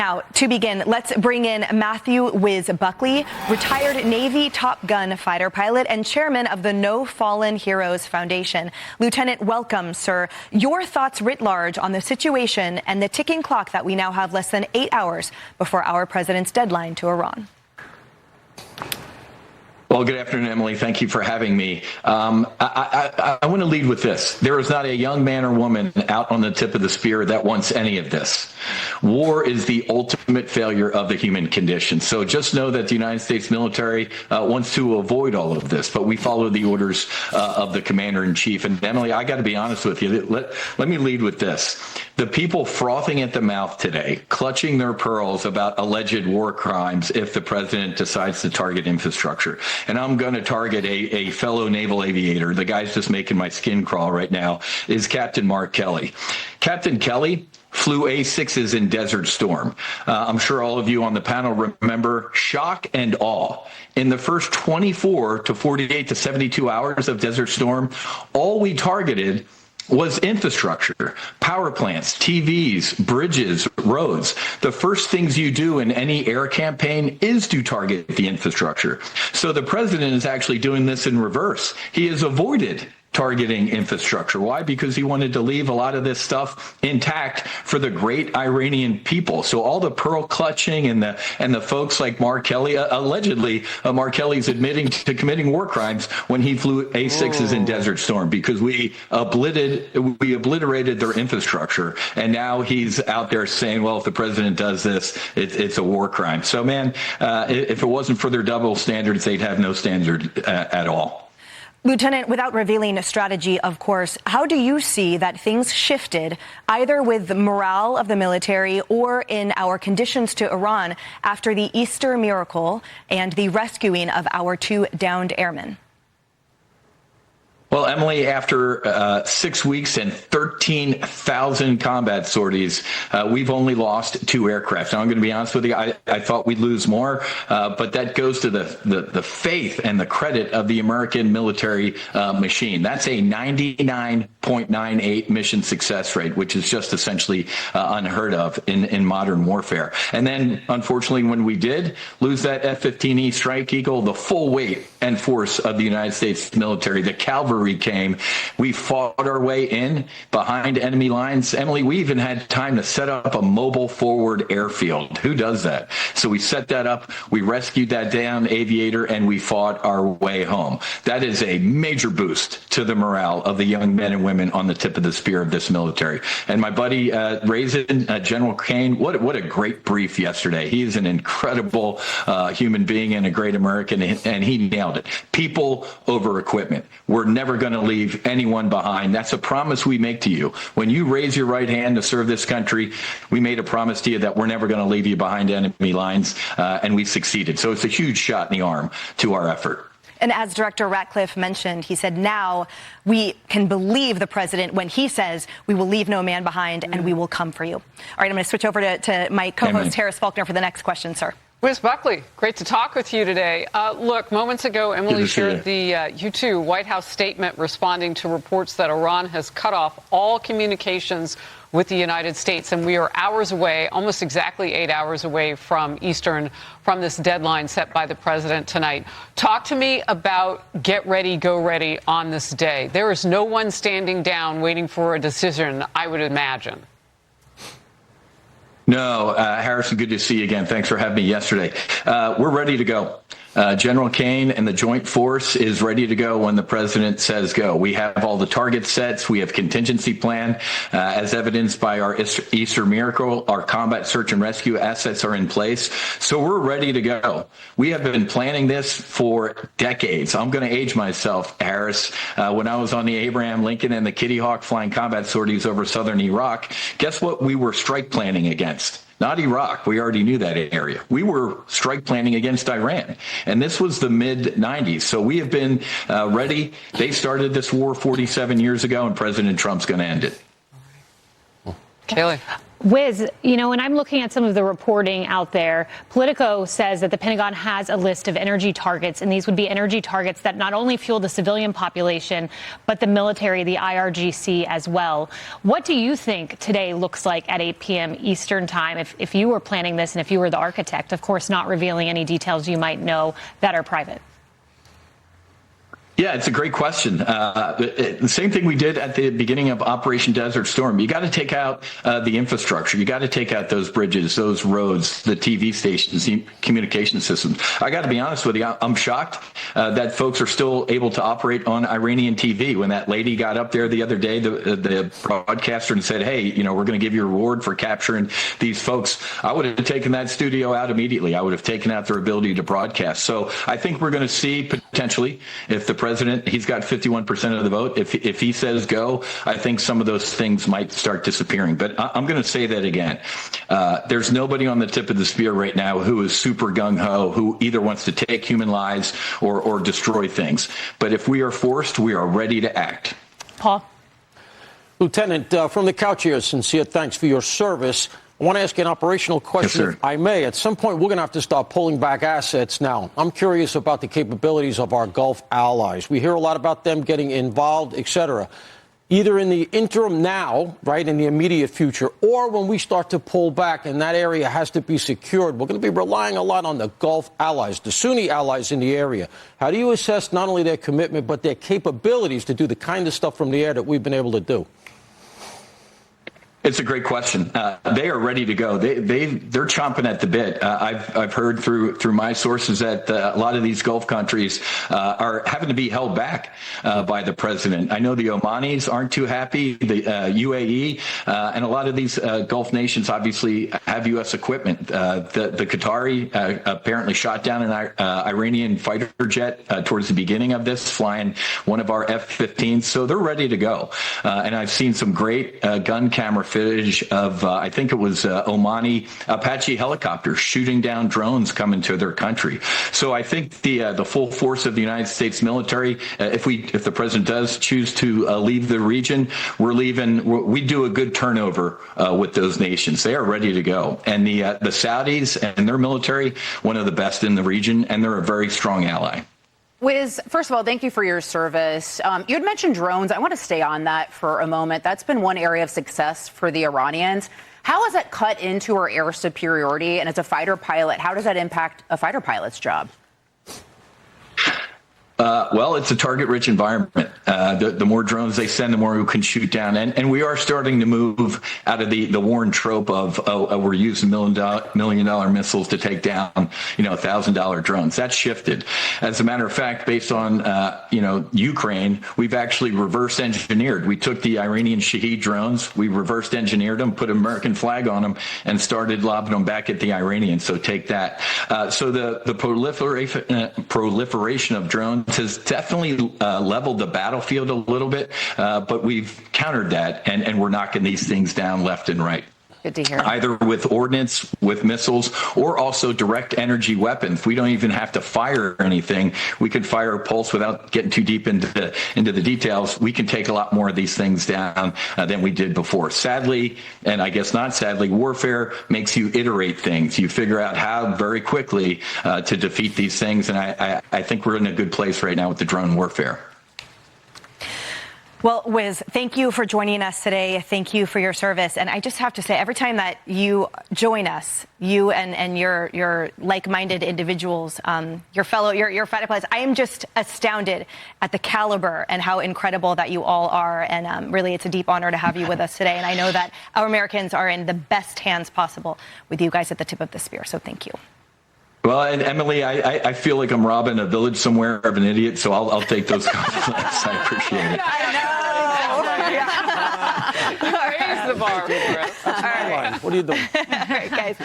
Now, to begin, let's bring in Matthew Whiz Buckley, retired Navy Top Gun fighter pilot and chairman of the No Fallen Heroes Foundation. Lieutenant, welcome, sir. Your thoughts writ large on the situation and the ticking clock that we now have less than 8 hours before our president's deadline to Iran. Well, good afternoon, Emily. Thank you for having me. I want to lead with this. There is not a young man or woman out on the tip of the spear that wants any of this. War is the ultimate failure of the human condition. So just know that the United States military wants to avoid all of this, but we follow the orders of the commander-in-chief. And Emily, I got to be honest with you. Let me lead with this. The people frothing at the mouth today, clutching their pearls about alleged war crimes if the president decides to target infrastructure. And I'm going to target a fellow naval aviator. The guy's just making my skin crawl right now, is Captain Mark Kelly. Captain Kelly flew A-6s in Desert Storm. I'm sure all of you on the panel remember shock and awe. In the first 24 to 48 to 72 hours of Desert Storm, all we targeted was infrastructure, power plants, TVs, bridges, roads. The first things you do in any air campaign is to target the infrastructure. So the president is actually doing this in reverse. He has avoided targeting infrastructure. Why? Because he wanted to leave a lot of this stuff intact for the great Iranian people. So all the pearl clutching and the folks like Mark Kelly, allegedly Mark Kelly's admitting to committing war crimes when he flew A-6s in Desert Storm because we obliterated their infrastructure. And now he's out there saying, well, if the president does this, it's a war crime. So, man, if it wasn't for their double standards, they'd have no standard at all. Lieutenant, without revealing a strategy, of course, how do you see that things shifted either with the morale of the military or in our conditions to Iran after the Easter miracle and the rescuing of our 2 downed airmen? Well, Emily, after 6 weeks and 13,000 combat sorties, we've only lost 2 aircraft. Now, I'm going to be honest with you. I thought we'd lose more, but that goes to the faith and the credit of the American military machine. That's a 99.98 mission success rate, which is just essentially unheard of in modern warfare. And then, unfortunately, when we did lose that F-15E Strike Eagle, the full weight and force of the United States military, the cavalry came. We fought our way in behind enemy lines. Emily, we even had time to set up a mobile forward airfield. Who does that? So we set that up. We rescued that downed aviator and we fought our way home. That is a major boost to the morale of the young men and women on the tip of the spear of this military. And my buddy Raisin, General Kane, what a great brief yesterday. He is an incredible human being and a great American, and he nailed it. People over equipment. We're never going to leave anyone behind. That's a promise we make to you. When you raise your right hand to serve this country, we made a promise to you that we're never going to leave you behind enemy lines, and we succeeded. So it's a huge shot in the arm to our effort. And as Director Ratcliffe mentioned, he said now we can believe the president when he says we will leave no man behind and we will come for you. All right, I'm going to switch over to my co-host, Harris Faulkner, for the next question, sir. Whiz Buckley, great to talk with you today. Look, moments ago, Emily shared the U2 White House statement responding to reports that Iran has cut off all communications with the United States, and we are hours away, almost exactly 8 hours away from Eastern, from this deadline set by the president tonight. Talk to me about get ready, go ready on this day. There is no one standing down waiting for a decision, I would imagine. No, Harrison, good to see you again. Thanks for having me yesterday. We're ready to go. General Kane and the Joint Force is ready to go when the president says go. We have all the target sets. We have contingency plan. As evidenced by our Easter miracle, our combat search and rescue assets are in place. So we're ready to go. We have been planning this for decades. I'm going to age myself, Harris. When I was on the Abraham Lincoln and the Kitty Hawk flying combat sorties over southern Iraq, guess what we were strike planning against? Not Iraq. We already knew that area. We were strike planning against Iran. And this was the mid-90s. So we have been ready. They started this war 47 years ago, and President Trump's going to end it. Kayleigh. Whiz, you know, when I'm looking at some of the reporting out there, Politico says that the Pentagon has a list of energy targets, and these would be energy targets that not only fuel the civilian population, but the military, the IRGC as well. What do you think today looks like at 8 p.m. Eastern time if you were planning this and if you were the architect, of course not revealing any details you might know that are private? Yeah, it's a great question. The same thing we did at the beginning of Operation Desert Storm. You got to take out the infrastructure. You got to take out those bridges, those roads, the TV stations, the communication systems. I got to be honest with you. I'm shocked that folks are still able to operate on Iranian TV. When that lady got up there the other day, the broadcaster, and said, hey, you know, we're going to give you a reward for capturing these folks, I would have taken that studio out immediately. I would have taken out their ability to broadcast. So I think we're going to see potentially, if the president, he's got 51% of the vote. If he says go, I think some of those things might start disappearing. But I'm going to say that again. There's nobody on the tip of the spear right now who is super gung-ho, who either wants to take human lives or destroy things. But if we are forced, we are ready to act. Paul? Lieutenant, from the couch here, sincere thanks for your service. I want to ask you an operational question, Yes, if I may. At some point, we're going to have to start pulling back assets now. I'm curious about the capabilities of our Gulf allies. We hear a lot about them getting involved, et cetera. Either in the interim now, right, in the immediate future, or when we start to pull back and that area has to be secured, we're going to be relying a lot on the Gulf allies, the Sunni allies in the area. How do you assess not only their commitment, but their capabilities to do the kind of stuff from the air that we've been able to do? It's a great question. They are ready to go. They're chomping at the bit. I've heard through my sources that a lot of these Gulf countries are having to be held back by the president. I know the Omanis aren't too happy. The UAE and a lot of these Gulf nations obviously have U.S. equipment. The Qatari apparently shot down an Iranian fighter jet towards the beginning of this, flying one of our F-15s. So they're ready to go. And I've seen some great gun camera footage of, I think it was Omani Apache helicopters shooting down drones coming to their country. So I think the full force of the United States military, if the president does choose to leave the region, we're leaving. We do a good turnover with those nations. They are ready to go. And the Saudis and their military, one of the best in the region, and they're a very strong ally. Whiz, first of all, thank you for your service. You had mentioned drones. I want to stay on that for a moment. That's been one area of success for the Iranians. How has that cut into our air superiority? And as a fighter pilot, how does that impact a fighter pilot's job? Well, it's a target-rich environment. The more drones they send, the more we can shoot down. And we are starting to move out of the worn trope of we're using $1 million missiles to take down, $1,000 drones. That's shifted. As a matter of fact, based on, Ukraine, we've actually reverse engineered. We took the Iranian Shahed drones, we reversed engineered them, put an American flag on them, and started lobbing them back at the Iranians. So take that. So the proliferation of drones has definitely leveled the battlefield a little bit, but we've countered that, and we're knocking these things down left and right. Good to hear. Either with ordnance, with missiles, or also direct energy weapons. We don't even have to fire anything. We can fire a pulse without getting too deep into the details. We can take a lot more of these things down than we did before. Sadly, and I guess not sadly, warfare makes you iterate things. You figure out how very quickly to defeat these things, and I think we're in a good place right now with the drone warfare. Well, Whiz, thank you for joining us today. Thank you for your service. And I just have to say, every time that you join us, you and your like-minded individuals, your fighter pilots, I am just astounded at the caliber and how incredible that you all are. And really, it's a deep honor to have you with us today. And I know that our Americans are in the best hands possible with you guys at the tip of the spear. So thank you. Well, and Emily, I feel like I'm robbing a village somewhere of an idiot, so I'll take those compliments. I appreciate it. I know. Raise the bar for us. What are you doing? All right, guys.